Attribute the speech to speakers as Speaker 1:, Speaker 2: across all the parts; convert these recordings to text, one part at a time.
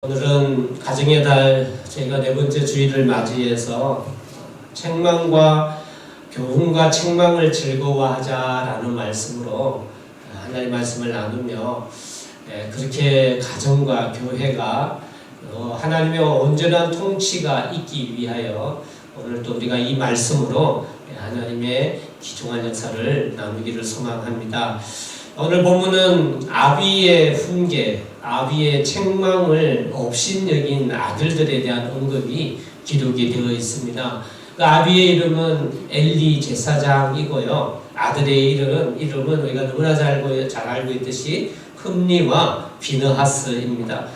Speaker 1: 오늘은 가정의 달 저희가 네 번째 주일을 맞이해서 책망과 교훈과 책망을 즐거워하자라는 말씀으로 하나님의 말씀을 나누며 그렇게 가정과 교회가 하나님의 온전한 통치가 있기 위하여 오늘 또 우리가 이 말씀으로 하나님의 귀중한 역사를 나누기를 소망합니다. 오늘 본문은 아비의 훈계, 아비의 책망을 업신여긴 아들들에 대한 언급이 기록이 되어 있습니다. 그 아비의 이름은 엘리 제사장이고요. 아들의 이름은 우리가 너무나 잘 알고 있듯이 흠니와 비느하스입니다.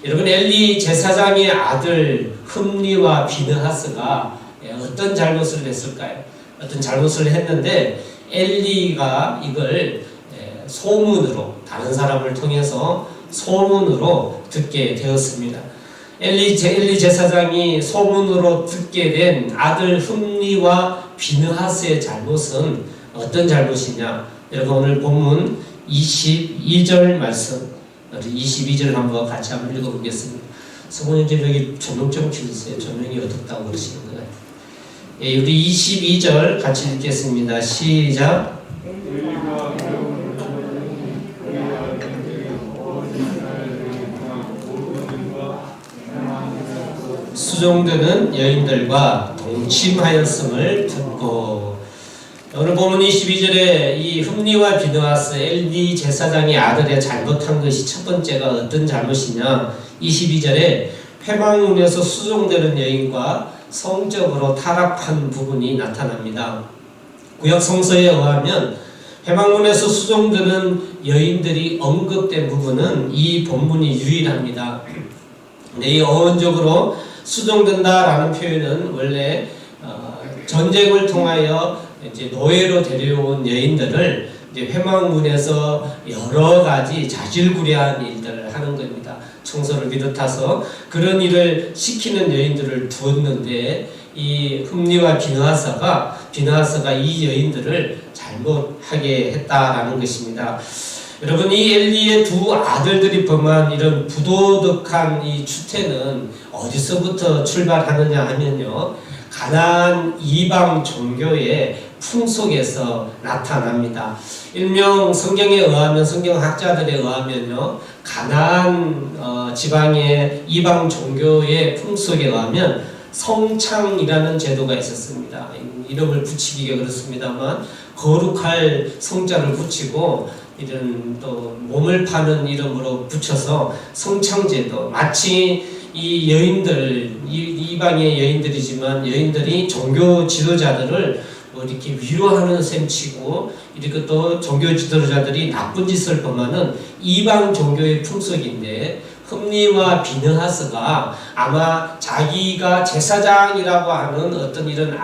Speaker 1: 여러분, 엘리 제사장의 아들 흠니와 비느하스가 어떤 잘못을 했을까요? 어떤 잘못을 했는데 엘리가 이걸 소문으로, 다른 사람을 통해서 소문으로 듣게 되었습니다. 엘리 제사장이 소문으로 듣게 된 아들 흠니와 비느하스의 잘못은 어떤 잘못이냐? 여러분, 오늘 본문 22절 말씀, 22절 한번 같이 한번 읽어보겠습니다. 성모님들 여기 조명 좀 켜주세요. 조명이 어둡다고 그러시는 거예요. 우리 22절 같이 읽겠습니다. 시작. 수종되는 여인들과 동침하였음을 듣고. 오늘 보면 22절에 이 흠니와 비느하스 엘리 제사장의 아들의 잘못한 것이 첫 번째가 어떤 잘못이냐? 22절에 회방문에서 수종되는 여인과 성적으로 타락한 부분이 나타납니다. 구약 성서에 의하면 회방문에서 수종되는 여인들이 언급된 부분은 이 본문이 유일합니다. 이 어원적으로 수종된다라는 표현은 원래 전쟁을 통하여 이제 노예로 데려온 여인들을 이제 회망문에서 여러 가지 자질구레한 일들을 하는 겁니다. 청소를 비롯해서 그런 일을 시키는 여인들을 두었는데 이 흠니와 비느하스가 이 여인들을 잘못하게 했다라는 것입니다. 여러분, 이 엘리의 두 아들들이 범한 이런 부도덕한 이 추태는 어디서부터 출발하느냐 하면요, 가나안 이방 종교의 풍속에서 나타납니다. 일명 성경에 의하면, 성경학자들에 의하면요, 가나안 지방의 이방 종교의 풍속에 의하면 성창이라는 제도가 있었습니다. 이름을 붙이기가 그렇습니다만 거룩할 성자를 붙이고 이런 또 몸을 파는 이름으로 붙여서 성창제도, 마치 이 여인들, 이방의 여인들이지만 여인들이 종교 지도자들을 이렇게 위로하는 셈치고, 이렇게 또 종교 지도자들이 나쁜 짓을 범하는 이방 종교의 풍속인데, 흠니와 비느하스가 아마 자기가 제사장이라고 하는 어떤 이런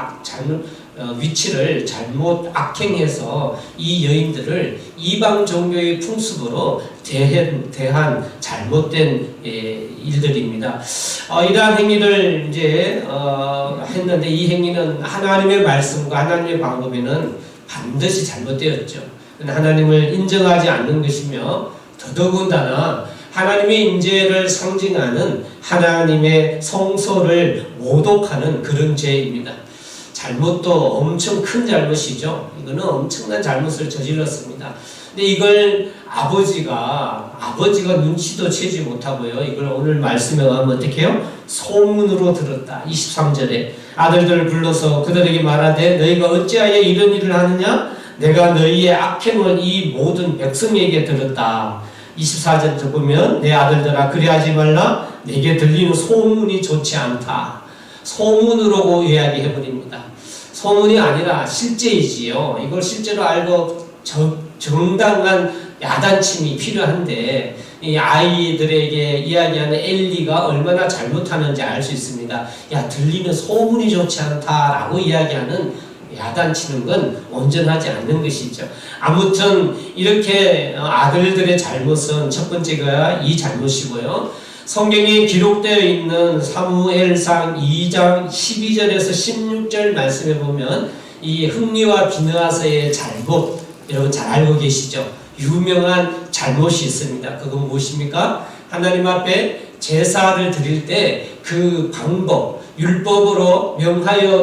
Speaker 1: 위치를 잘못 악행해서 이 여인들을 이방 종교의 풍습으로 대한 잘못된 일들입니다. 이러한 행위를 이제 했는데 이 행위는 하나님의 말씀과 하나님의 방법에는 반드시 잘못되었죠. 하나님을 인정하지 않는 것이며 더더군다나 하나님의 임재를 상징하는 하나님의 성소를 모독하는 그런 죄입니다. 잘못도 엄청 큰 잘못이죠. 이거는 엄청난 잘못을 저질렀습니다. 근데 이걸 아버지가 눈치도 채지 못하고요, 이걸 오늘 말씀에 의하면 어떻게 해요? 소문으로 들었다. 23절에 아들들을 불러서 그들에게 말하되 너희가 어찌하여 이런 일을 하느냐? 내가 너희의 악행을 이 모든 백성에게 들었다. 24절에 보면 내 아들들아 그리하지 말라. 내게 들리는 소문이 좋지 않다. 소문으로 이야기해버립니다. 소문이 아니라 실제이지요. 이걸 실제로 알고 정당한 야단침이 필요한데, 이 아이들에게 이야기하는 엘리가 얼마나 잘못하는지 알 수 있습니다. 야, 들리는 소문이 좋지 않다라고 이야기하는 야단치는 건 온전하지 않는 것이죠. 아무튼 이렇게 아들들의 잘못은 첫 번째가 이 잘못이고요. 성경에 기록되어 있는 사무엘상 2장 12절에서 16절 말씀에 보면 이 흠니와 비느하스의 잘못, 여러분 잘 알고 계시죠? 유명한 잘못이 있습니다. 그건 무엇입니까? 하나님 앞에 제사를 드릴 때 그 방법, 율법으로 명하여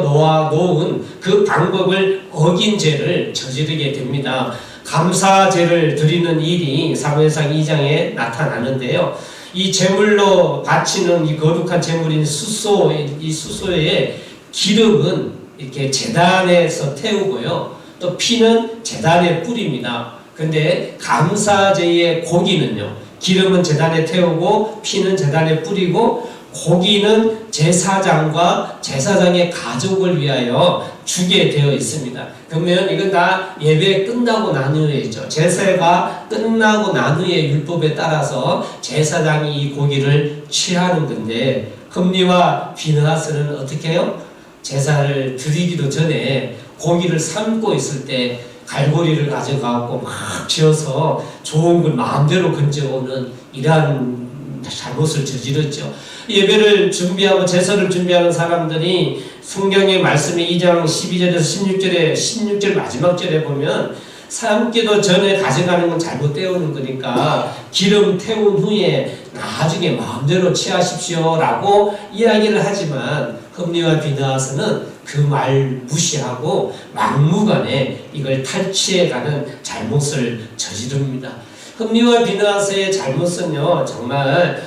Speaker 1: 놓은 그 방법을 어긴 죄를 저지르게 됩니다. 감사제를 드리는 일이 사무엘상 2장에 나타나는데요. 이 제물로 바치는 이 거룩한 제물인 수소, 이 수소의 기름은 이렇게 제단에서 태우고요. 또 피는 제단에 뿌립니다. 근데 감사제의 고기는요, 기름은 제단에 태우고 피는 제단에 뿌리고 고기는 제사장과 제사장의 가족을 위하여 주게 되어 있습니다. 그러면 이건 다 예배 끝나고 난 후에죠. 제사가 끝나고 난 후에 율법에 따라서 제사장이 이 고기를 취하는 건데, 흠리와 비느하스는 어떻게 해요? 제사를 드리기도 전에 고기를 삶고 있을 때 갈고리를 가져가고 막 쥐어서 좋은 걸 마음대로 건져오는 이러한 잘못을 저질렀죠. 예배를 준비하고 제사를 준비하는 사람들이 성경의 말씀이 2장 12절에서 16절 마지막 절에 보면 삶기도 전에 가져가는 건 잘못 때우는 거니까 기름 태운 후에 나중에 마음대로 취하십시오 라고 이야기를 하지만 흠리와 비느하스는 그 말 무시하고 막무가내 이걸 탈취해가는 잘못을 저지릅니다. 흠리와 비느하스의 잘못은요, 정말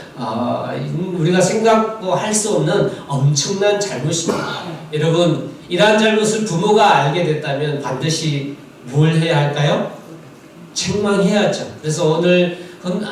Speaker 1: 우리가 생각도 할 수 없는 엄청난 잘못입니다. 여러분, 이러한 잘못을 부모가 알게 됐다면 반드시 뭘 해야 할까요? 책망해야죠. 그래서 오늘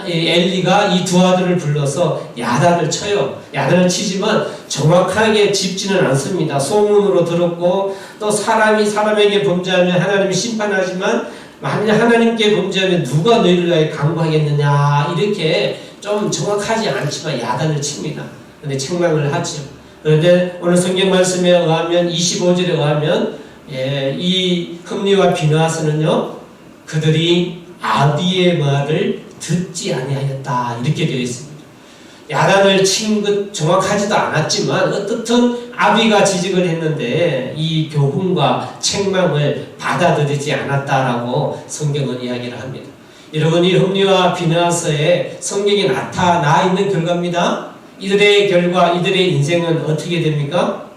Speaker 1: 엘리가 이 두 아들을 불러서 야단을 쳐요. 야단을 치지만 정확하게 짚지는 않습니다. 소문으로 들었고, 또 사람에게 범죄하면 하나님이 심판하지만 만약 하나님께 범죄하면 누가 너희를 위하여 강구하겠느냐, 이렇게 좀 정확하지 않지만 야단을 칩니다. 그런데 책망을 하죠. 그런데 오늘 성경 말씀에 의하면 25절에 의하면 이 흠리와 비느하스는요, 그들이 아비의 말을 듣지 아니하였다, 이렇게 되어 있습니다. 야단을 친 것 정확하지도 않았지만 어떻든 아비가 지적을 했는데 이 교훈과 책망을 받아들이지 않았다라고 성경은 이야기를 합니다. 여러분, 이 흠리와 비느하스의 성경에 나타나 있는 결과입니다. 이들의 결과, 이들의 인생은 어떻게 됩니까?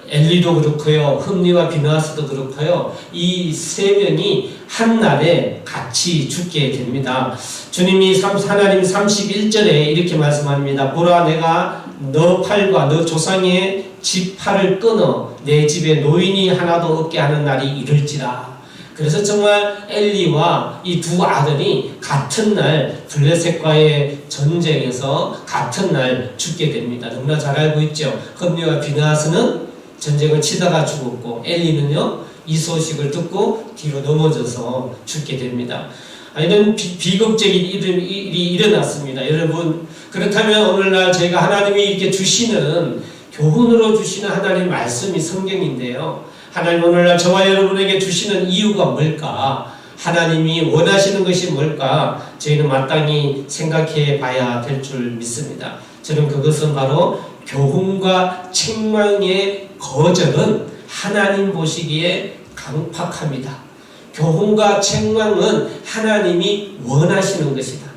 Speaker 1: 엘리도 그렇고요, 흠리와 비느하스도 그렇고요, 이 세 명이 한날에 같이 죽게 됩니다. 주님이 하나님 31절에 이렇게 말씀합니다. 보라, 내가 너 팔과 너 조상의 지팔을 끊어 내 집에 노인이 하나도 없게 하는 날이 이를지라. 그래서 정말 엘리와 이 두 아들이 같은 날 블레셋과의 전쟁에서 같은 날 죽게 됩니다. 너무나 잘 알고 있죠. 흠리와 비느하스는 전쟁을 치다가 죽었고, 엘리는요, 이 소식을 듣고 뒤로 넘어져서 죽게 됩니다. 이런 비극적인 일이 일어났습니다. 여러분, 그렇다면 오늘날 저희가 하나님이 이렇게 주시는, 교훈으로 주시는 하나님 말씀이 성경인데요, 하나님 오늘날 저와 여러분에게 주시는 이유가 뭘까? 하나님이 원하시는 것이 뭘까? 저희는 마땅히 생각해 봐야 될 줄 믿습니다. 저는 그것은 바로 교훈과 책망의 거절은 하나님 보시기에 강팍합니다. 교훈과 책망은 하나님이 원하시는 것이다.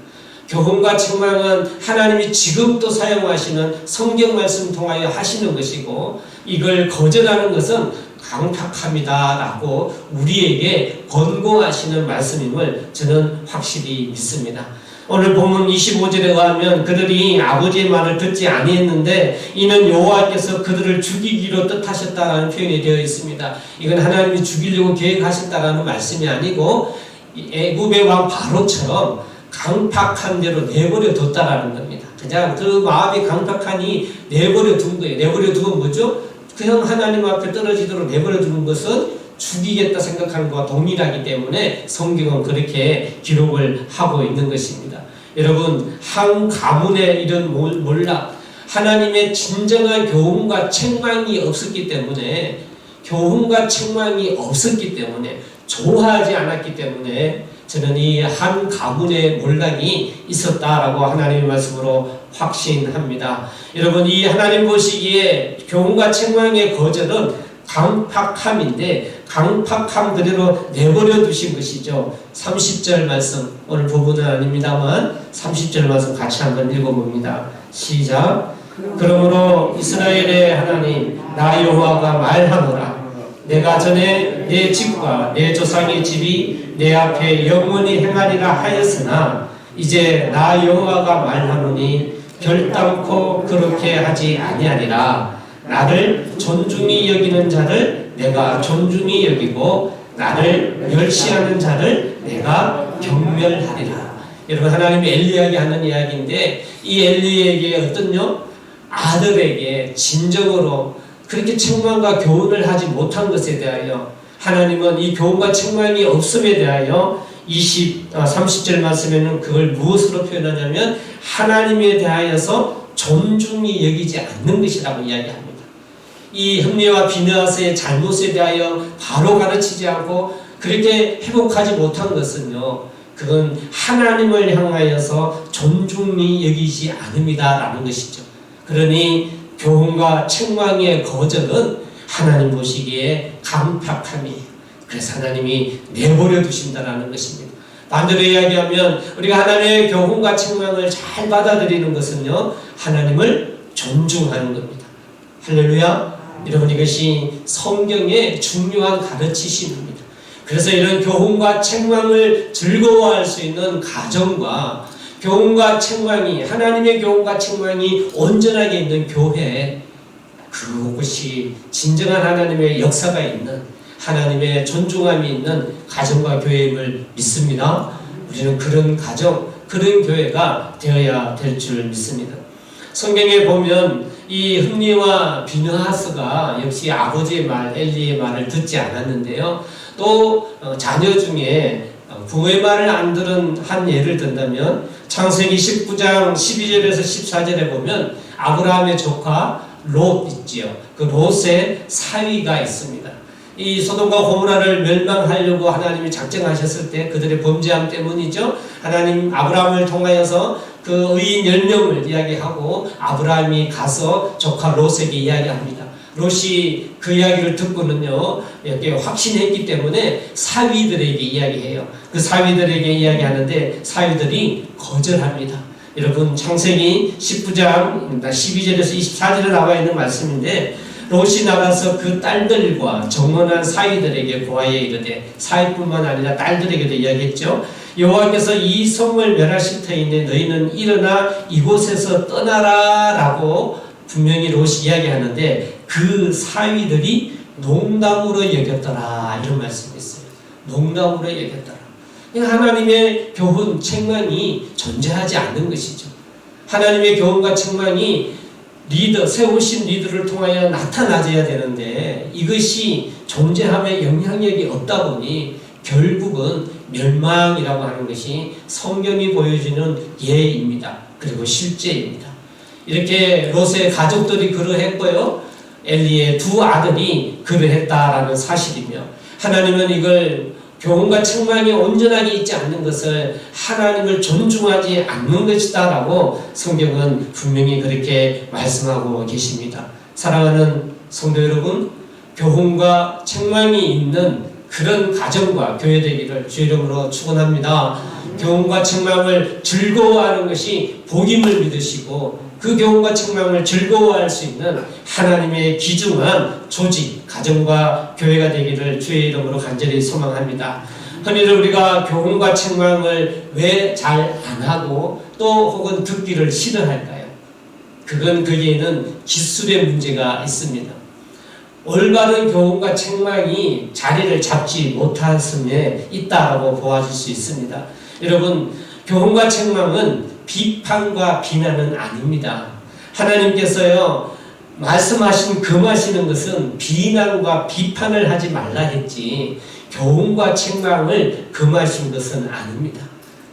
Speaker 1: 교훈과 책망은 하나님이 지금도 사용하시는 성경 말씀 통하여 하시는 것이고, 이걸 거절하는 것은 강팍합니다 라고 우리에게 권고하시는 말씀임을 저는 확실히 믿습니다. 오늘 본문 25절에 의하면 그들이 아버지의 말을 듣지 아니했는데 이는 여호와께서 그들을 죽이기로 뜻하셨다라는 표현이 되어 있습니다. 이건 하나님이 죽이려고 계획하셨다라는 말씀이 아니고 애굽의 왕 바로처럼 강팍한 대로 내버려 뒀다라는 겁니다. 그냥 그 마음이 강팍하니 내버려 둔 거예요. 내버려 두면 뭐죠? 그냥 하나님 앞에 떨어지도록 내버려 두는 것은 죽이겠다 생각하는 것과 동일하기 때문에 성경은 그렇게 기록을 하고 있는 것입니다. 여러분, 한 가문의 이런 몰락, 하나님의 진정한 교훈과 책망이 없었기 때문에, 교훈과 책망이 없었기 때문에, 좋아하지 않았기 때문에 저는 이 한 가문의 몰락이 있었다라고 하나님의 말씀으로 확신합니다. 여러분, 이 하나님 보시기에 교훈과 책망의 거절은 강팍함인데 강팍함 그대로 내버려 두신 것이죠. 30절 말씀, 오늘 부분은 아닙니다만 30절 말씀 같이 한번 읽어봅니다. 시작. 그러므로 이스라엘의 하나님 나 여호와가 말하노라. 내가 전에 내 집과 내 조상의 집이 내 앞에 영원히 행하리라 하였으나 이제 나 여호와가 말하노니 결단코 그렇게 하지 아니하리라. 나를 존중히 여기는 자를 내가 존중히 여기고 나를 멸시하는 자를 내가 경멸하리라. 여러분, 하나님이 엘리에게 하는 이야기인데 이 엘리에게 어떤요? 아들에게 진정으로 그렇게 책망과 교훈을 하지 못한 것에 대하여 하나님은 이 교훈과 책망이 없음에 대하여 30절 말씀에는 그걸 무엇으로 표현하냐면 하나님에 대하여서 존중히 여기지 않는 것이라고 이야기합니다. 이 흠리와 비느하스의 잘못에 대하여 바로 가르치지 않고 그렇게 회복하지 못한 것은요, 그건 하나님을 향하여서 존중히 여기지 않음이다라는 것이죠. 그러니 교훈과 책망의 거절은 하나님 보시기에 강팍함이에요. 그래서 하나님이 내버려 두신다라는 것입니다. 반대로 이야기하면 우리가 하나님의 교훈과 책망을 잘 받아들이는 것은요, 하나님을 존중하는 겁니다. 할렐루야. 여러분, 이것이 성경의 중요한 가르치심입니다. 그래서 이런 교훈과 책망을 즐거워할 수 있는 가정과 교훈과 책망이, 하나님의 교훈과 책망이 온전하게 있는 교회, 그것이 진정한 하나님의 역사가 있는, 하나님의 존중함이 있는 가정과 교회임을 믿습니다. 우리는 그런 가정, 그런 교회가 되어야 될 줄 믿습니다. 성경에 보면 이 흠리와 비느하스가 역시 아버지의 말, 엘리의 말을 듣지 않았는데요. 또 자녀 중에 부모의 말을 안 들은 한 예를 든다면 창세기 19장 12절에서 14절에 보면 아브라함의 조카 롯 있지요. 그 롯의 사위가 있습니다. 이 소돔과 고모라를 멸망하려고 하나님이 작정하셨을 때 그들의 범죄함 때문이죠. 하나님 아브라함을 통하여서 그 의인 10명을 이야기하고 아브라함이 가서 조카 롯에게 이야기합니다. 롯이 그 이야기를 듣고는요, 이렇게 확신했기 때문에 사위들에게 이야기해요. 그 사위들에게 이야기하는데 사위들이 거절합니다. 여러분, 창세기 19장 12절에서 24절에 나와 있는 말씀인데, 롯이 나가서 그 딸들과 정원한 사위들에게 고하여 이르되, 사위뿐만 아니라 딸들에게도 이야기했죠. 여호와께서 이 성을 멸하실 터이니 너희는 일어나 이곳에서 떠나라 라고 분명히 롯이 이야기하는데, 그 사위들이 농담으로 여겼더라, 이런 말씀이 있어요. 농담으로 여겼더라. 하나님의 교훈, 책망이 존재하지 않는 것이죠. 하나님의 교훈과 책망이 세우신 리더를 통하여 나타나져야 되는데 이것이 존재함에 영향력이 없다 보니 결국은 멸망이라고 하는 것이 성경이 보여주는 예입니다. 그리고 실제입니다. 이렇게 롯의 가족들이 그러했고요, 엘리의 두 아들이 그러했다라는 사실이며, 하나님은 이걸 교훈과 책망이 온전하게 있지 않는 것을 하나님을 존중하지 않는 것이다 라고 성경은 분명히 그렇게 말씀하고 계십니다. 사랑하는 성도 여러분, 교훈과 책망이 있는 그런 가정과 교회 되기를 주 이름으로 축원합니다. 교훈과 책망을 즐거워하는 것이 복임을 믿으시고 그 교훈과 책망을 즐거워할 수 있는 하나님의 귀중한 조직, 가정과 교회가 되기를 주의 이름으로 간절히 소망합니다. 흔히들 우리가 교훈과 책망을 왜 잘 안 하고 또 혹은 듣기를 싫어할까요? 그건 거기에는 기술의 문제가 있습니다. 올바른 교훈과 책망이 자리를 잡지 못했음에 있다라고 보아질 수 있습니다. 여러분, 교훈과 책망은 비판과 비난은 아닙니다. 하나님께서요, 말씀하신 금하시는 것은 비난과 비판을 하지 말라 했지 교훈과 책망을 금하신 것은 아닙니다.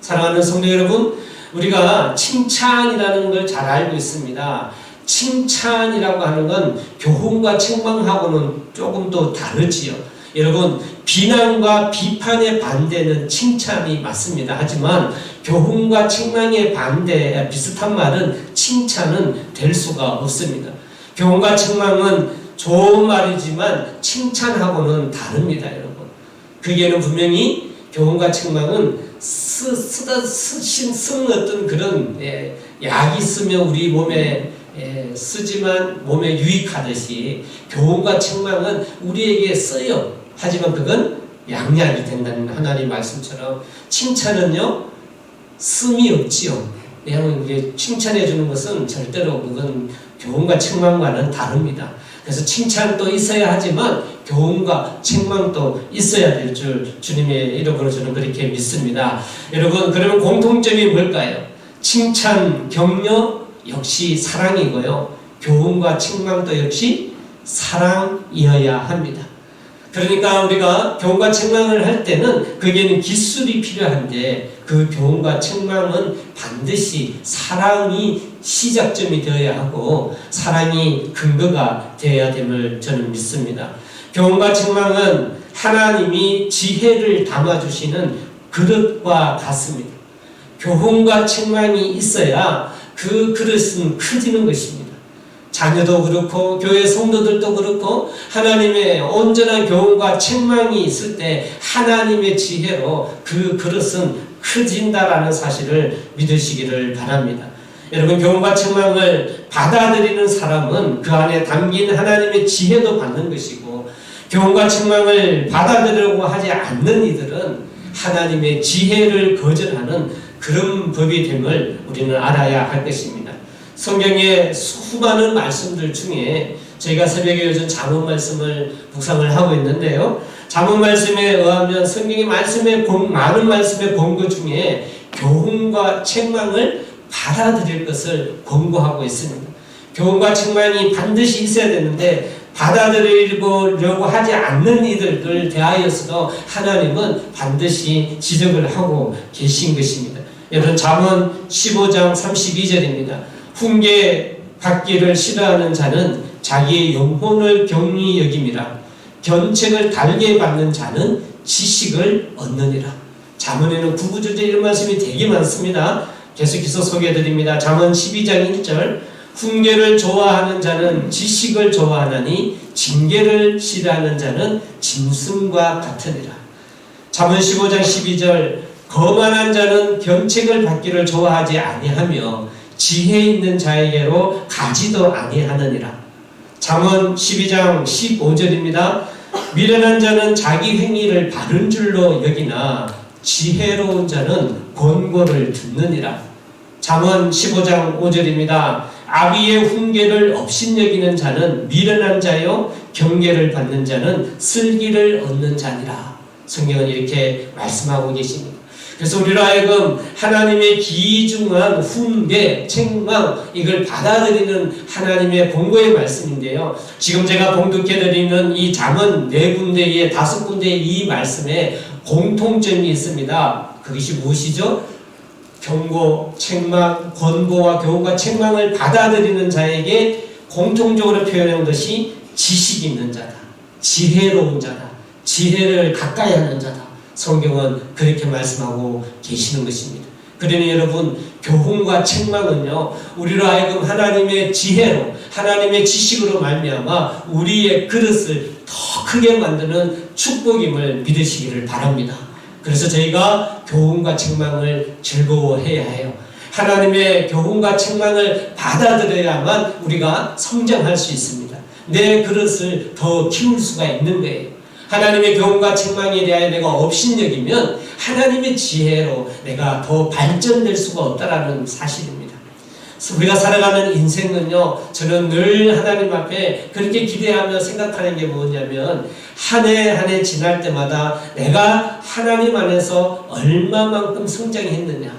Speaker 1: 사랑하는 성도 여러분, 우리가 칭찬이라는 걸 잘 알고 있습니다. 칭찬이라고 하는 건 교훈과 책망하고는 조금 더 다르지요. 여러분, 비난과 비판의 반대는 칭찬이 맞습니다. 하지만 교훈과 책망의 비슷한 말은 칭찬은 될 수가 없습니다. 교훈과 책망은 좋은 말이지만 칭찬하고는 다릅니다, 여러분. 거기에는 분명히 교훈과 책망은 쓴 어떤 그런 약이 쓰면 우리 몸에 쓰지만 몸에 유익하듯이 교훈과 책망은 우리에게 써요. 하지만 그건 양약이 된다는 하나님 말씀처럼 칭찬은요 씀이 없지요. 왜냐하면 이게 칭찬해 주는 것은 절대로 그건 교훈과 책망과는 다릅니다. 그래서 칭찬도 있어야 하지만 교훈과 책망도 있어야 될 줄 주님의 이름으로 저는 그렇게 믿습니다. 여러분, 그러면 공통점이 뭘까요? 칭찬, 격려 역시 사랑이고요. 교훈과 책망도 역시 사랑이어야 합니다. 그러니까 우리가 교훈과 책망을 할 때는 거기에는 기술이 필요한데 그 교훈과 책망은 반드시 사랑이 시작점이 되어야 하고 사랑이 근거가 되어야 됨을 저는 믿습니다. 교훈과 책망은 하나님이 지혜를 담아주시는 그릇과 같습니다. 교훈과 책망이 있어야 그 그릇은 커지는 것입니다. 자녀도 그렇고 교회 성도들도 그렇고 하나님의 온전한 교훈과 책망이 있을 때 하나님의 지혜로 그 그릇은 커진다라는 사실을 믿으시기를 바랍니다. 여러분, 교훈과 책망을 받아들이는 사람은 그 안에 담긴 하나님의 지혜도 받는 것이고 교훈과 책망을 받아들이려고 하지 않는 이들은 하나님의 지혜를 거절하는 그런 법이 됨을 우리는 알아야 할 것입니다. 성경의 수많은 말씀들 중에 저희가 새벽에 요즘 잠언 말씀을 묵상을 하고 있는데요. 잠언 말씀에 의하면 성경의 많은 말씀의 본거 중에 교훈과 책망을 받아들일 것을 권고하고 있습니다. 교훈과 책망이 반드시 있어야 되는데 받아들이려고 하지 않는 이들을 대하여서도 하나님은 반드시 지적을 하고 계신 것입니다. 여러분, 잠언 15장 32절입니다. 훈계 받기를 싫어하는 자는 자기의 영혼을 경히 여김이라. 견책을 달게 받는 자는 지식을 얻느니라. 잠언에는 구구절절 이런 말씀이 되게 많습니다. 계속해서 소개해드립니다. 잠언 12장 1절 훈계를 좋아하는 자는 지식을 좋아하나니 징계를 싫어하는 자는 짐승과 같으니라. 잠언 15장 12절 거만한 자는 견책을 받기를 좋아하지 아니하며 지혜 있는 자에게로 가지도 아니하느니라. 잠언 12장 15절입니다. 미련한 자는 자기 행위를 바른 줄로 여기나 지혜로운 자는 권고를 듣느니라. 잠언 15장 5절입니다. 아비의 훈계를 업신여기는 자는 미련한 자요 경계를 받는 자는 슬기를 얻는 자니라. 성경은 이렇게 말씀하고 계십니다. 그래서 우리로 하여금 하나님의 귀중한 훈계, 책망 이걸 받아들이는 하나님의 권고의 말씀인데요. 지금 제가 봉독해드리는 이 잠언 4군데의 5군데의 이 말씀에 공통점이 있습니다. 그것이 무엇이죠? 경고, 책망, 권고와 교훈과 책망을 받아들이는 자에게 공통적으로 표현한 것이 지식 있는 자다, 지혜로운 자다, 지혜를 가까이 하는 자다. 성경은 그렇게 말씀하고 계시는 것입니다. 그러니 여러분, 교훈과 책망은요, 우리로 하여금 하나님의 지혜로, 하나님의 지식으로 말미암아 우리의 그릇을 더 크게 만드는 축복임을 믿으시기를 바랍니다. 그래서 저희가 교훈과 책망을 즐거워해야 해요. 하나님의 교훈과 책망을 받아들여야만 우리가 성장할 수 있습니다. 내 그릇을 더 키울 수가 있는 거예요. 하나님의 교훈과 책망에 대하여 내가 업신여기면 하나님의 지혜로 내가 더 발전될 수가 없다라는 사실입니다. 우리가 살아가는 인생은요, 저는 늘 하나님 앞에 그렇게 기대하며 생각하는 게 뭐냐면 한 해 한 해 지날 때마다 내가 하나님 안에서 얼마만큼 성장했느냐,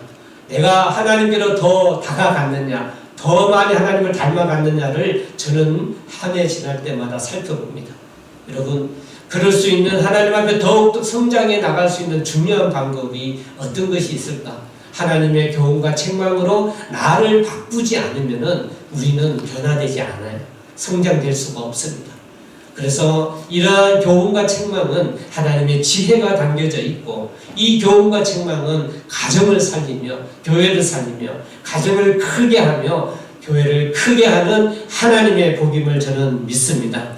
Speaker 1: 내가 하나님께로 더 다가갔느냐, 더 많이 하나님을 닮아갔느냐를 저는 한 해 지날 때마다 살펴봅니다. 여러분, 그럴 수 있는 하나님 앞에 더욱더 성장해 나갈 수 있는 중요한 방법이 어떤 것이 있을까? 하나님의 교훈과 책망으로 나를 바꾸지 않으면 우리는 변화되지 않아요. 성장될 수가 없습니다. 그래서 이러한 교훈과 책망은 하나님의 지혜가 담겨져 있고 이 교훈과 책망은 가정을 살리며 교회를 살리며 가정을 크게 하며 교회를 크게 하는 하나님의 복임을 저는 믿습니다.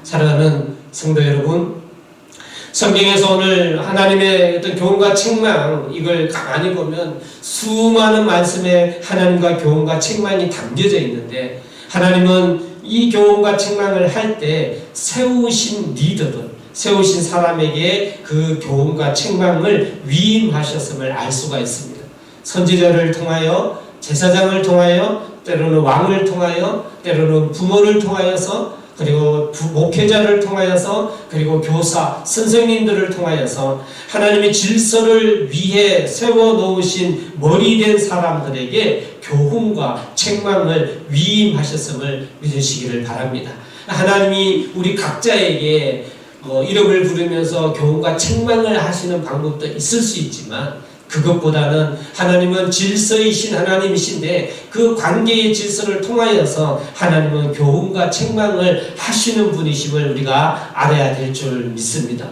Speaker 1: 사랑하는 성도 여러분, 성경에서 오늘 하나님의 어떤 교훈과 책망, 이걸 가만히 보면 수많은 말씀에 하나님과 교훈과 책망이 담겨져 있는데, 하나님은 이 교훈과 책망을 할 때 세우신 리더들, 세우신 사람에게 그 교훈과 책망을 위임하셨음을 알 수가 있습니다. 선지자를 통하여, 제사장을 통하여, 때로는 왕을 통하여, 때로는 부모를 통하여서, 그리고 목회자를 통하여서, 그리고 교사, 선생님들을 통하여서 하나님의 질서를 위해 세워놓으신 머리된 사람들에게 교훈과 책망을 위임하셨음을 믿으시기를 바랍니다. 하나님이 우리 각자에게 이름을 부르면서 교훈과 책망을 하시는 방법도 있을 수 있지만, 그것보다는 하나님은 질서이신 하나님이신데 그 관계의 질서를 통하여서 하나님은 교훈과 책망을 하시는 분이심을 우리가 알아야 될 줄 믿습니다.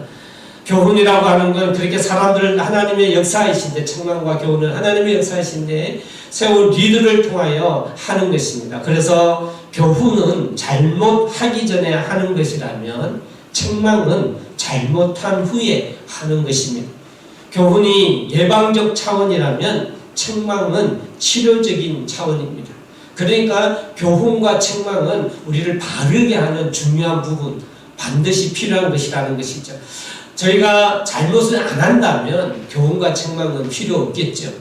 Speaker 1: 교훈이라고 하는 건 그렇게 사람들을 하나님의 역사이신데, 책망과 교훈은 하나님의 역사이신데 세운 리더를 통하여 하는 것입니다. 그래서 교훈은 잘못하기 전에 하는 것이라면 책망은 잘못한 후에 하는 것입니다. 교훈이 예방적 차원이라면 책망은 치료적인 차원입니다. 그러니까 교훈과 책망은 우리를 바르게 하는 중요한 부분, 반드시 필요한 것이라는 것이죠. 저희가 잘못을 안 한다면 교훈과 책망은 필요 없겠죠.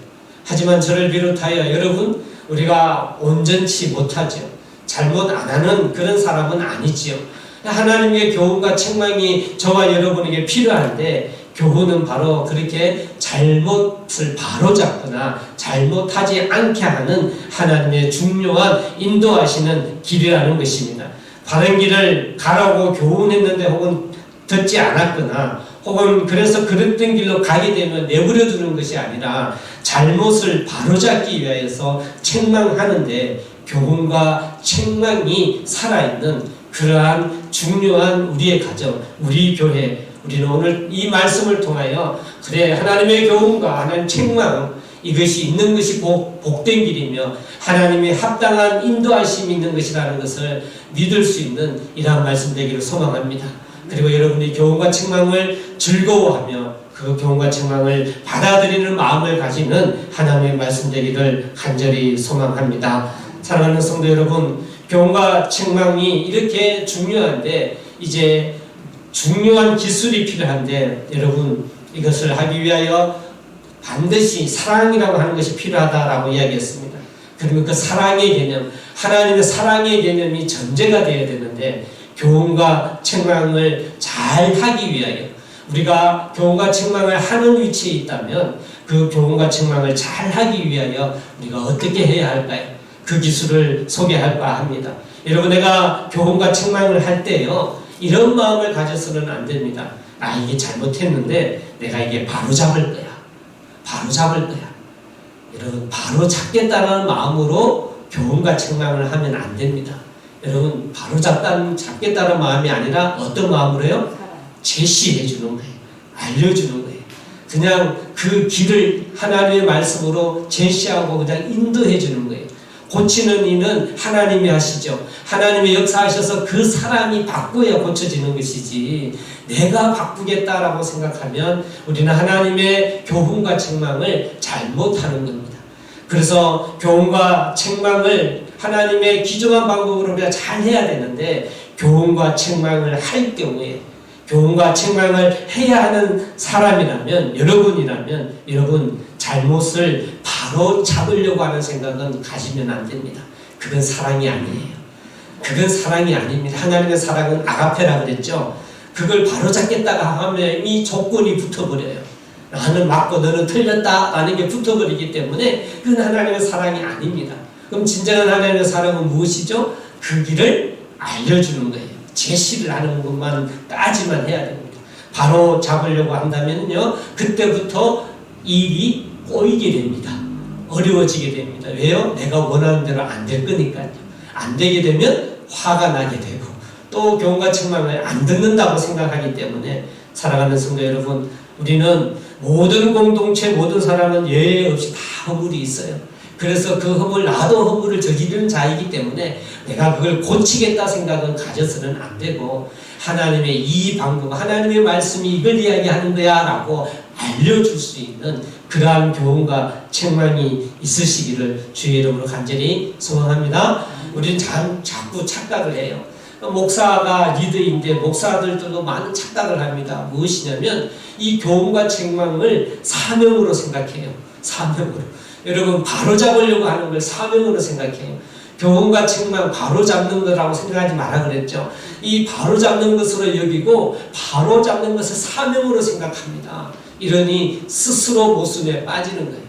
Speaker 1: 하지만 저를 비롯하여 여러분, 우리가 온전치 못하죠. 잘못 안 하는 그런 사람은 아니지요. 하나님의 교훈과 책망이 저와 여러분에게 필요한데, 교훈은 바로 그렇게 잘못을 바로잡거나 잘못하지 않게 하는 하나님의 중요한 인도하시는 길이라는 것입니다. 바른 길을 가라고 교훈했는데 혹은 듣지 않았거나 혹은 그래서 그랬던 길로 가게 되면 내버려 두는 것이 아니라 잘못을 바로잡기 위해서 책망하는데 교훈과 책망이 살아있는 그러한 중요한 우리의 가정, 우리 교회, 우리는 오늘 이 말씀을 통하여 그래, 하나님의 교훈과 하나님의 책망, 이것이 있는 것이 복된 길이며 하나님의 합당한 인도하심이 있는 것이라는 것을 믿을 수 있는 이러한 말씀 되기를 소망합니다. 그리고 여러분이 교훈과 책망을 즐거워하며 그 교훈과 책망을 받아들이는 마음을 가지는 하나님의 말씀 되기를 간절히 소망합니다. 사랑하는 성도 여러분, 교훈과 책망이 이렇게 중요한데 이제 중요한 기술이 필요한데, 여러분 이것을 하기 위하여 반드시 사랑이라고 하는 것이 필요하다라고 이야기했습니다. 그러면 그 사랑의 개념, 하나님의 사랑의 개념이 전제가 되어야 되는데, 교훈과 책망을 잘 하기 위하여 우리가 교훈과 책망을 하는 위치에 있다면 그 교훈과 책망을 잘 하기 위하여 우리가 어떻게 해야 할까요? 그 기술을 소개할까 합니다. 여러분, 내가 교훈과 책망을 할 때요, 이런 마음을 가져서는 안 됩니다. 아, 이게 잘못했는데 내가 이게 바로잡을 거야. 바로잡을 거야. 여러분, 바로잡겠다는 마음으로 교훈과 책망을 하면 안 됩니다. 여러분, 바로잡겠다는 마음이 아니라 어떤 마음으로요? 제시해 주는 거예요. 알려주는 거예요. 그냥 그 길을 하나님의 말씀으로 제시하고 그냥 인도해 주는 거예요. 고치는 이는 하나님이 하시죠. 하나님이 역사하셔서 그 사람이 바꿔야 고쳐지는 것이지, 내가 바꾸겠다라고 생각하면 우리는 하나님의 교훈과 책망을 잘못하는 겁니다. 그래서 교훈과 책망을 하나님의 기존한 방법으로 우리가 잘 해야 되는데, 교훈과 책망을 할 경우에 교훈과 책망을 해야 하는 사람이라면, 여러분이라면 여러분 잘못을 바로 잡으려고 하는 생각은 가지면 안 됩니다. 그건 사랑이 아니에요. 그건 사랑이 아닙니다. 하나님의 사랑은 아가페라 그랬죠. 그걸 바로 잡겠다가 하면 이 조건이 붙어버려요. 나는 맞고 너는 틀렸다 라는 게 붙어버리기 때문에 그건 하나님의 사랑이 아닙니다. 그럼 진정한 하나님의 사랑은 무엇이죠? 그 길을 알려주는 거예요. 제시를 하는 것만 따지만 해야 됩니다. 바로 잡으려고 한다면요, 그때부터 일이 꼬이게 됩니다. 어려워지게 됩니다. 왜요? 내가 원하는 대로 안 될 거니까요. 안 되게 되면 화가 나게 되고 또 교훈과 책망을 안 듣는다고 생각하기 때문에, 사랑하는 성도 여러분, 우리는 모든 공동체, 모든 사람은 예외 없이 다 허물이 있어요. 그래서 그 허물, 나도 허물을 저지르는 자이기 때문에 내가 그걸 고치겠다 생각은 가져서는 안 되고, 하나님의 이 방법, 하나님의 말씀이 이걸 이야기하는 거야 라고 알려줄 수 있는 그러한 교훈과 책망이 있으시기를 주의 이름으로 간절히 소원합니다. 우리는 자꾸 착각을 해요. 목사가 리더인데 목사들도 많은 착각을 합니다. 무엇이냐면 이 교훈과 책망을 사명으로 생각해요. 사명으로. 여러분, 바로잡으려고 하는 걸 사명으로 생각해요. 교훈과 책망 바로잡는 거라고 생각하지 마라 그랬죠. 이 바로잡는 것으로 여기고 바로잡는 것을 사명으로 생각합니다. 이러니 스스로 모순에 빠지는 거예요.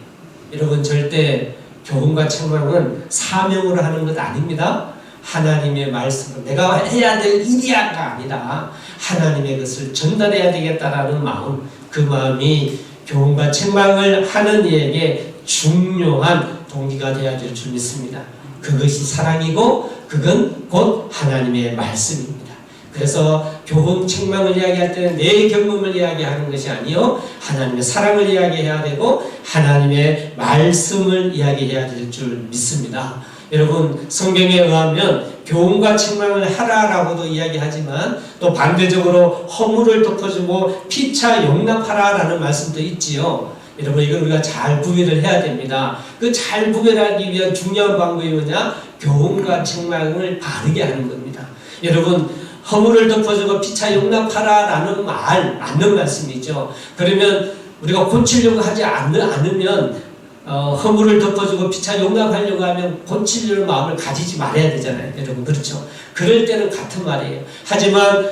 Speaker 1: 여러분, 절대 교훈과 책망은 사명으로 하는 것 아닙니다. 하나님의 말씀을 내가 해야 될 일이야가 아니라 하나님의 것을 전달해야 되겠다라는 마음, 그 마음이 교훈과 책망을 하는 이에게 중요한 동기가 되어야 될 줄 믿습니다. 그것이 사랑이고 그건 곧 하나님의 말씀입니다. 그래서 교훈 책망을 이야기할 때는 내 경험을 이야기하는 것이 아니요, 하나님의 사랑을 이야기해야 되고 하나님의 말씀을 이야기해야 될 줄 믿습니다. 여러분, 성경에 의하면 교훈과 책망을 하라라고도 이야기하지만 또 반대적으로 허물을 덮어주고 피차 용납하라라는 말씀도 있지요. 여러분, 이걸 우리가 잘 구별을 해야 됩니다. 그 잘 구별하기 위한 중요한 방법이 뭐냐? 교훈과 책망을 바르게 하는 겁니다. 여러분, 허물을 덮어주고 피차 용납하라라는 말, 맞는 말씀이죠. 그러면 우리가 고치려고 하지 않으면 허물을 덮어주고 피차 용납하려고 하면 고치려는 마음을 가지지 말아야 되잖아요. 여러분, 그렇죠? 그럴 때는 같은 말이에요. 하지만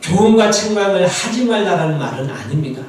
Speaker 1: 교훈과 책망을 하지 말라라는 말은 아닙니다.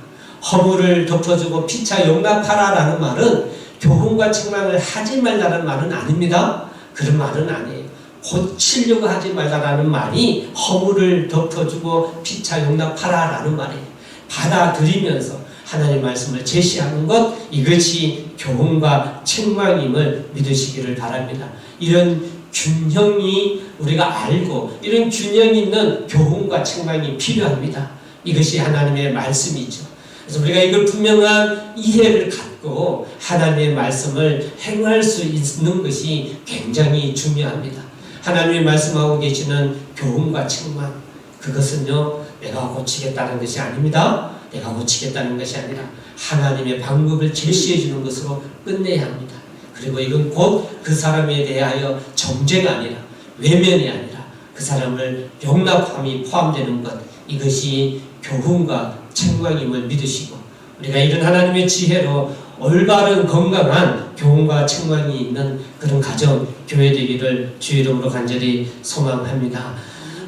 Speaker 1: 허물을 덮어주고 피차 용납하라라는 말은 교훈과 책망을 하지 말라는 말은 아닙니다. 그런 말은 아니에요. 고치려고 하지 말라는 말이 허물을 덮어주고 피차 용납하라라는 말이에요. 받아들이면서 하나님의 말씀을 제시하는 것, 이것이 교훈과 책망임을 믿으시기를 바랍니다. 이런 균형이 우리가 알고 이런 균형 있는 교훈과 책망이 필요합니다. 이것이 하나님의 말씀이죠. 그래서 우리가 이걸 분명한 이해를 갖고 하나님의 말씀을 행할 수 있는 것이 굉장히 중요합니다. 하나님의 말씀하고 계시는 교훈과 책망, 그것은요, 내가 고치겠다는 것이 아닙니다. 내가 고치겠다는 것이 아니라 하나님의 방법을 제시해 주는 것으로 끝내야 합니다. 그리고 이건 곧 그 사람에 대하여 정죄가 아니라 외면이 아니라 그 사람을 용납함이 포함되는 것, 이것이 교훈과 책망임을 믿으시고 우리가 이런 하나님의 지혜로 올바른 건강한 교훈과 책망이 있는 그런 가정, 교회 되기를 주의 이름으로 간절히 소망합니다.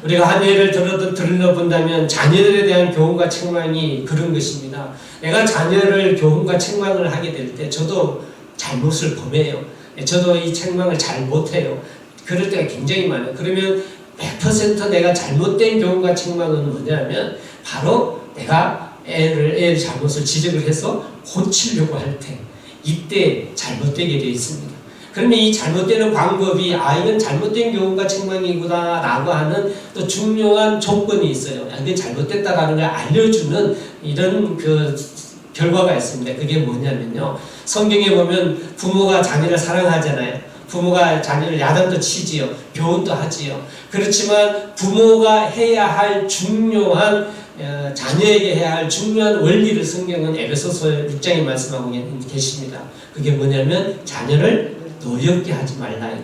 Speaker 1: 우리가 한 예를 들어본다면 자녀들에 대한 교훈과 책망이 그런 것입니다. 내가 자녀를 교훈과 책망을 하게 될 때 저도 잘못을 범해요. 저도 이 책망을 잘 못해요. 그럴 때가 굉장히 많아요. 그러면 100% 내가 잘못된 교훈과 책망은 뭐냐면 바로 내가 애의 잘못을 지적을 해서 고치려고 할 때 이때 잘못되게 되어 있습니다. 그러면 이 잘못되는 방법이 이건 잘못된 교훈과 책망이구나 라고 하는 또 중요한 조건이 있어요. 이게 잘못됐다라는 걸 알려주는 이런 그 결과가 있습니다. 그게 뭐냐면요, 성경에 보면 부모가 자녀를 사랑하잖아요. 부모가 자녀를 야단도 치지요. 교훈도 하지요. 그렇지만 부모가 해야 할 중요한 자녀에게 해야 할 중요한 원리를 성경은 에베소서 6장에 말씀하고 계십니다. 그게 뭐냐면 자녀를 노엽게 하지 말라 이거예요.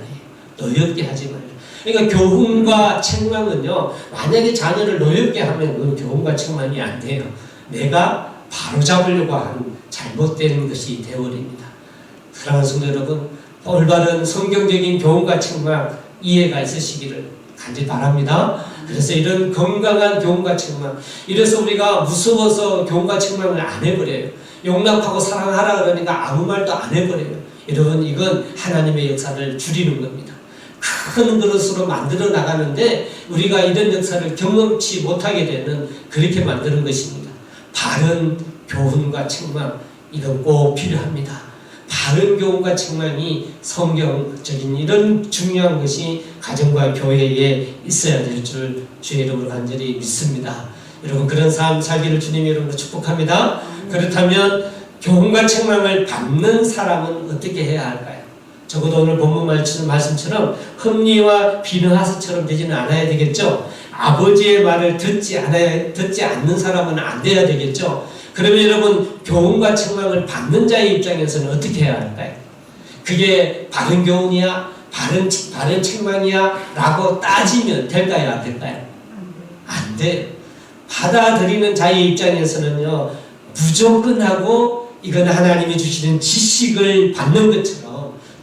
Speaker 1: 노엽게 하지 말라. 그러니까 교훈과 책망은요, 만약에 자녀를 노엽게 하면 그건 교훈과 책망이 안 돼요. 내가 바로잡으려고 하는 잘못된 것이 되어버립니다. 사랑하는 성도 여러분, 올바른 성경적인 교훈과 책망 이해가 있으시기를 간절히 바랍니다. 그래서 이런 건강한 교훈과 책망, 이래서 우리가 무서워서 교훈과 책망을 안 해버려요. 용납하고 사랑하라 그러니까 아무 말도 안 해버려요. 여러분, 이건 하나님의 역사를 줄이는 겁니다. 큰 그릇으로 만들어 나가는데 우리가 이런 역사를 경험치 못하게 되는, 그렇게 만드는 것입니다. 바른 교훈과 책망, 이건 꼭 필요합니다. 바른 교훈과 책망이 성경적인 이런 중요한 것이 가정과 교회에 있어야 될 줄 주의 이름으로 간절히 믿습니다. 여러분, 그런 삶 살기를 주님의 이름으로 축복합니다. 그렇다면 교훈과 책망을 받는 사람은 어떻게 해야 할까요? 적어도 오늘 본문 말씀처럼 흠리와 비느하스처럼 되지는 않아야 되겠죠. 아버지의 말을 듣지 않는 사람은 안 돼야 되겠죠. 그러면 여러분, 교훈과 책망을 받는 자의 입장에서는 어떻게 해야 할까요? 그게 바른 교훈이야? 바른 책망이야? 라고 따지면 될까요? 안 될까요? 안 돼요. 받아들이는 자의 입장에서는요, 무조건하고 이건 하나님이 주시는 지식을 받는 것처럼,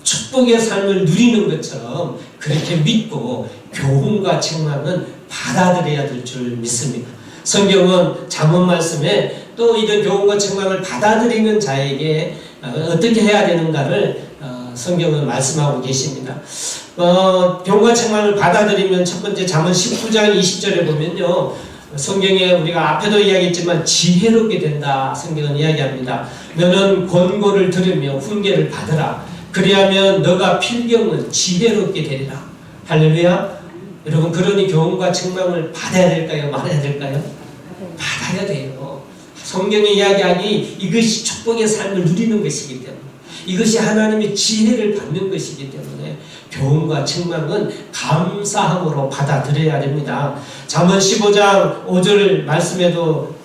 Speaker 1: 축복의 삶을 누리는 것처럼 그렇게 믿고 교훈과 책망은 받아들여야 될 줄 믿습니다. 성경은 잠언 말씀에 또 이런 교훈과 책망을 받아들이는 자에게 어떻게 해야 되는가를 성경은 말씀하고 계십니다. 교훈과 책망을 받아들이면 첫 번째 잠언 19장 20절에 보면요, 성경에 우리가 앞에도 이야기했지만 지혜롭게 된다 성경은 이야기합니다. 너는 권고를 들으며 훈계를 받으라. 그리하면 너가 필경은 지혜롭게 되리라. 할렐루야. 여러분, 그러니 교훈과 책망을 받아야 될까요? 말아야 될까요? 받아야 돼요. 성경의 이야기하니 이것이 축복의 삶을 누리는 것이기 때문에, 이것이 하나님의 지혜를 받는 것이기 때문에 교훈과 책망은 감사함으로 받아들여야 됩니다. 잠언 15장 5절 말씀에도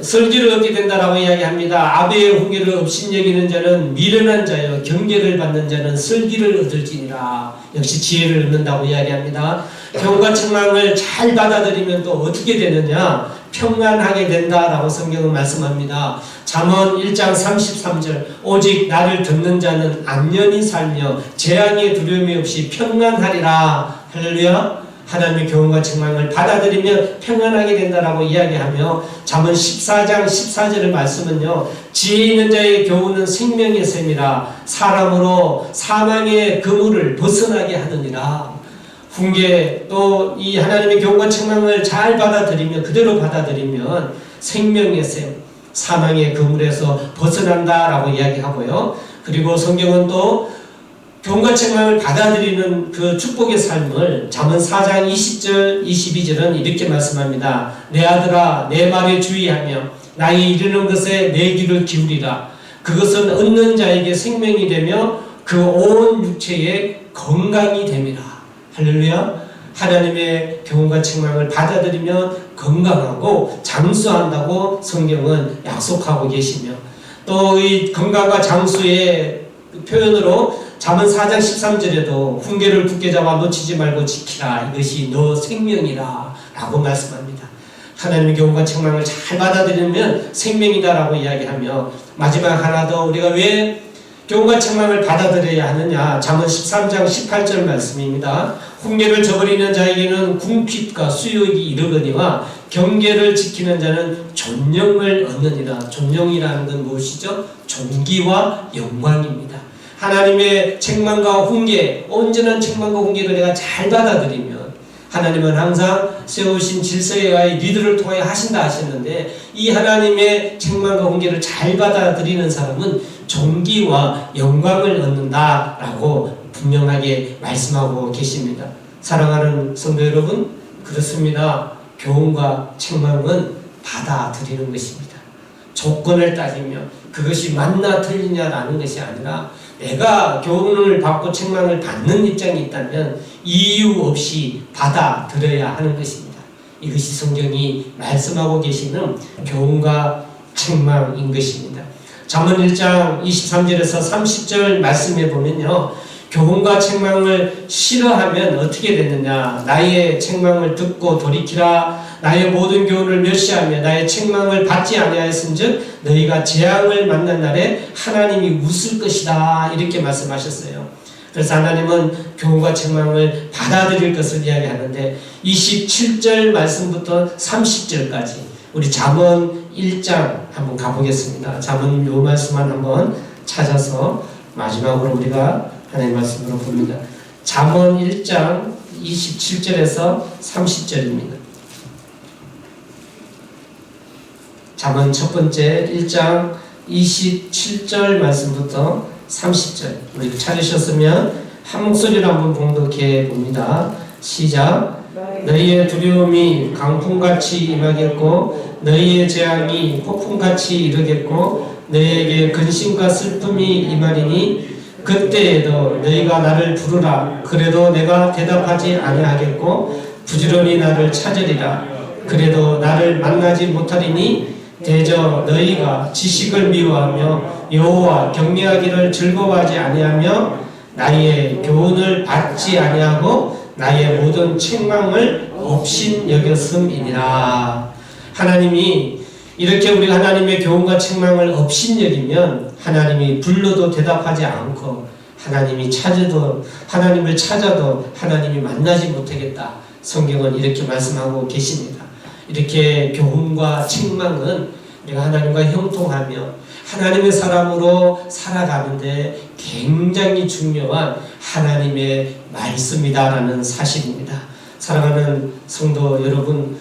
Speaker 1: 설기를 얻게 된다라고 이야기합니다. 아베의 훈계를 업신여기는 자는 미련한 자여, 경계를 받는 자는 설기를 얻을지니라. 역시 지혜를 얻는다고 이야기합니다. 교훈과 책망을 잘 받아들이면 또 어떻게 되느냐? 평안하게 된다라고 성경은 말씀합니다. 잠언 1장 33절 오직 나를 듣는 자는 안전히 살며 재앙의 두려움이 없이 평안하리라. 할렐루야. 하나님의 교훈과 책망을 받아들이면 평안하게 된다라고 이야기하며, 잠언 14장 14절의 말씀은요, 지혜 있는 자의 교훈은 생명의 샘이라 사람으로 사망의 그물을 벗어나게 하느니라. 훈계 또 이 하나님의 교훈과 책망을 잘 받아들이면, 그대로 받아들이면 생명의 샘, 사망의 그물에서 벗어난다라고 이야기하고요. 그리고 성경은 또 교훈과 책망을 받아들이는 그 축복의 삶을 잠언 4장 20절 22절은 이렇게 말씀합니다. 내 아들아, 내 말에 주의하며 나의 이르는 것에 내 귀를 기울이라. 그것은 얻는 자에게 생명이 되며 그 온 육체에 건강이 됨이라. 할렐루야. 하나님의 교훈과 책망을 받아들이면 건강하고 장수한다고 성경은 약속하고 계시며, 또 이 건강과 장수의 표현으로 잠언 4장 13절에도 훈계를 굳게 잡아 놓치지 말고 지키라. 이것이 너 생명이라 라고 말씀합니다. 하나님의 교훈과 책망을 잘 받아들이면 생명이다 라고 이야기하며, 마지막 하나 더, 우리가 왜 교훈과 책망을 받아들여야 하느냐? 잠언 13장 18절 말씀입니다. 훈계를 저버리는 자에게는 궁핍과 수욕이 이르거니와 경계를 지키는 자는 존영을 얻느니라. 존영이라는 건 무엇이죠? 존귀와 영광입니다. 하나님의 책망과 훈계, 온전한 책망과 훈계를 내가 잘 받아들이면, 하나님은 항상 세우신 질서에 의하여 리더를 통하여 하신다 하셨는데, 이 하나님의 책망과 훈계를 잘 받아들이는 사람은 존귀와 영광을 얻는다라고 분명하게 말씀하고 계십니다. 사랑하는 성도 여러분, 그렇습니다. 교훈과 책망은 받아들이는 것입니다. 조건을 따지며 그것이 맞나 틀리냐라는 것이 아니라, 내가 교훈을 받고 책망을 받는 입장이 있다면 이유 없이 받아들여야 하는 것입니다. 이것이 성경이 말씀하고 계시는 교훈과 책망인 것입니다. 잠언 1장 23절에서 30절 말씀해 보면요, 교훈과 책망을 싫어하면 어떻게 되느냐? 나의 책망을 듣고 돌이키라. 나의 모든 교훈을 멸시하며 나의 책망을 받지 아니하였은즉 너희가 재앙을 만난 날에 하나님이 웃을 것이다. 이렇게 말씀하셨어요. 그래서 하나님은 교훈과 책망을 받아들일 것을 이야기하는데, 27절 말씀부터 30절까지 우리 잠언 1장 한번 가보겠습니다. 잠언 요 말씀만 한번 찾아서 마지막으로 우리가 하나님의 말씀으로 봅니다. 잠언 1장 27절에서 30절입니다. 잠언 첫 번째 1장 27절 말씀부터 30절, 우리 찾으셨으면 한 목소리로 한번 봉독해 봅니다. 시작. 너희의 두려움이 강풍같이 임하겠고 너희의 재앙이 폭풍같이 이르겠고 너희에게 근심과 슬픔이 임하리니 그때에도 너희가 나를 부르라. 그래도 내가 대답하지 아니하겠고 부지런히 나를 찾으리라. 그래도 나를 만나지 못하리니 대저 너희가 지식을 미워하며 여호와 경외하기를 즐거워하지 아니하며 나의 교훈을 받지 아니하고 나의 모든 책망을 업신 여겼음이니라. 하나님이 이렇게 우리가 하나님의 교훈과 책망을 업신 여기면 하나님이 불러도 대답하지 않고 하나님을 찾아도 하나님이 만나지 못하겠다. 성경은 이렇게 말씀하고 계십니다. 이렇게 교훈과 책망은 우리가 하나님과 형통하며 하나님의 사람으로 살아가는데 굉장히 중요한 하나님의 말씀이다라는 사실입니다. 사랑하는 성도 여러분,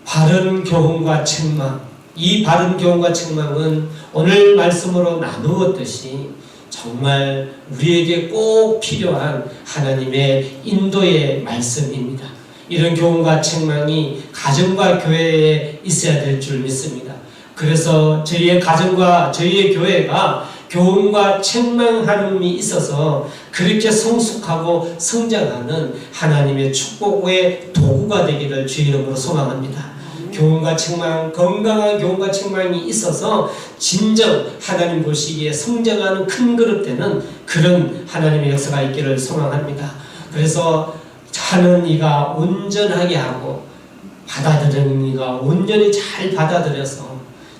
Speaker 1: 바른 교훈과 책망, 이 바른 교훈과 책망은 오늘 말씀으로 나누었듯이 정말 우리에게 꼭 필요한 하나님의 인도의 말씀입니다. 이런 교훈과 책망이 가정과 교회에 있어야 될 줄 믿습니다. 그래서 저희의 가정과 저희의 교회가 교훈과 책망함이 있어서 그렇게 성숙하고 성장하는 하나님의 축복의 도구가 되기를 주의 이름으로 소망합니다. 교훈과 책망, 건강한 교훈과 책망이 있어서 진정 하나님 보시기에 성장하는 큰 그릇 되는 그런 하나님의 역사가 있기를 소망합니다. 그래서 하는 이가 온전하게 하고 받아들이는 이가 온전히 잘 받아들여서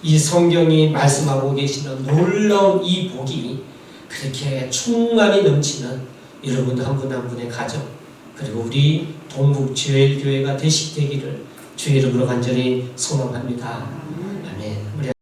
Speaker 1: 이 성경이 말씀하고 계시는 놀라운 이 복이 그렇게 충만히 넘치는 여러분 한 분 한 분의 가정, 그리고 우리 동북 주일교회가 되시기를 주의 이름으로 간절히 소망합니다.